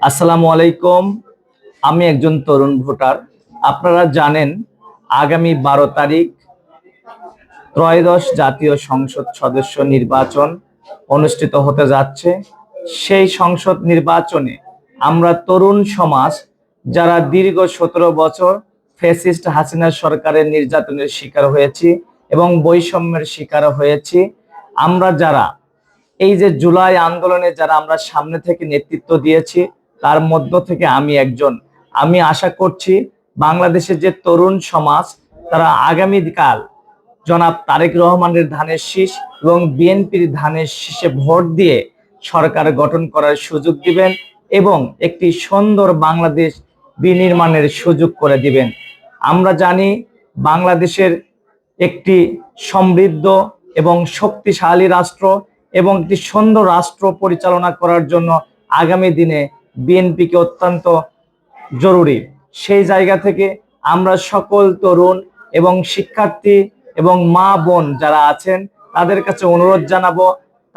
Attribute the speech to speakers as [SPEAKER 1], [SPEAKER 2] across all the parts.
[SPEAKER 1] আসসালামু আলাইকুম। আমি একজন তরুণ ভোটার। আপনারা জানেন আগামী 12 তারিখ ত্রয়োদশ জাতীয় সংসদ সদস্য নির্বাচন অনুষ্ঠিত হতে যাচ্ছে। সেই সংসদ নির্বাচনে আমরা তরুণ সমাজ যারা দীর্ঘ 17 বছর ফ্যাসিস্ট হাসিনা সরকারের নির্যাতনের শিকার হয়েছি এবং বৈষম্যের শিকার হয়েছি, আমরা যারা এই যে জুলাই আন্দোলনে যারা আমরা সামনে থেকে নেতৃত্ব দিয়েছি, তার মধ্য থেকে আমি একজন। আমি আশা করছি বাংলাদেশের যে তরুণ সমাজ তারা আগামীকাল জনাব তারেক রহমানের ধানের শীষ এবং বিএনপির ধানের শীষে ভোট দিয়ে সরকার গঠন করার সুযোগ দিবেন এবং একটি সুন্দর বাংলাদেশ বিনির্মাণের সুযোগ করে দিবেন। আমরা জানি বাংলাদেশের একটি সমৃদ্ধ এবং শক্তিশালী রাষ্ট্র এবং একটি সুন্দর রাষ্ট্র পরিচালনা করার জন্য আগামী দিনে বিএনপিকে অত্যন্ত জরুরি। সেই জায়গা থেকে আমরা সকল তরুণ এবং শিক্ষার্থী এবং মা বোন যারা আছেন তাদের কাছে অনুরোধ জানাবো,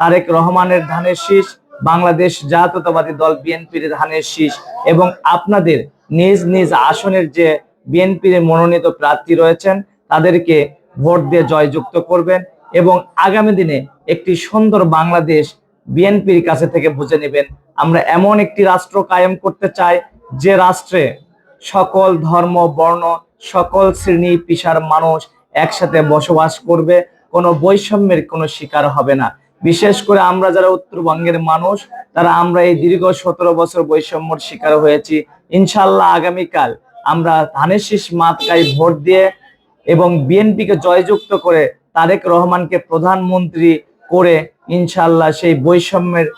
[SPEAKER 1] তারেক রহমানের ধানের শীষ, বাংলাদেশ জাতীয়তাবাদী দল বিএনপির ধানের শীষ এবং আপনাদের নিজ নিজ আসনের যে বিএনপির মনোনীত প্রার্থী রয়েছেন তাদেরকে ভোট দিয়ে জয়যুক্ত করবেন এবং আগামী দিনে একটি সুন্দর বাংলাদেশ বিএনপির কাছে থেকে বুঝে নেবেন। আমরা এমন একটি রাষ্ট্র কায়েম করতে চাই যে রাষ্ট্রে সকল ধর্ম বর্ণ সকল শ্রেণী পেশার মানুষ একসাথে বসবাস করবে, কোনো বৈষম্যের কোনো শিকার হবে না। বিশেষ করে আমরা যারা উত্তরবঙ্গের মানুষ তারা আমরা এই দীর্ঘ 17 বছর বৈষম্যের শিকার হয়েছি। ইনশাল্লাহ আগামীকাল আমরা ধানের শীষ মার্কায় ভোট দিয়ে এবং বিএনপিকে জয়যুক্ত করে তারেক রহমানকে প্রধানমন্ত্রী করে ইনশাল্লাহ সেই বৈষম্যের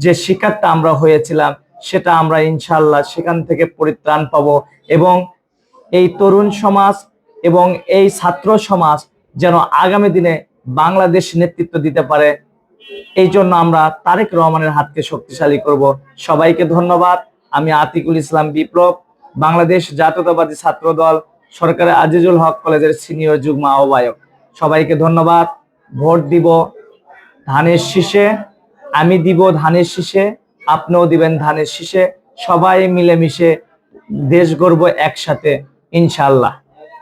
[SPEAKER 1] যে শিকারটা আমরা হয়েছিলাম সেটা আমরা ইনশাল্লাহ সেখান থেকে পরিত্রাণ পাব এবং এই তরুণ সমাজ এবং এই ছাত্র সমাজ যেন আগামী দিনে বাংলাদেশ নেতৃত্ব দিতে পারে, এই জন্য আমরা তারেক রহমানের হাতকে শক্তিশালী করব। সবাইকে ধন্যবাদ। আমি আতিকুল ইসলাম বিপ্লব, বাংলাদেশ জাতীয়তাবাদী ছাত্র দল সরকারের আজিজুল হক কলেজের সিনিয়র যুগ্ম আহ্বায়ক। সবাইকে ধন্যবাদ। ভোট দিব ধানের শীষে, আমি দিব ধানের শীষে, আপনিও দিবেন ধানের শীষে। সবাই মিলেমিশে দেশ গড়ব একসাথে ইনশাআল্লাহ।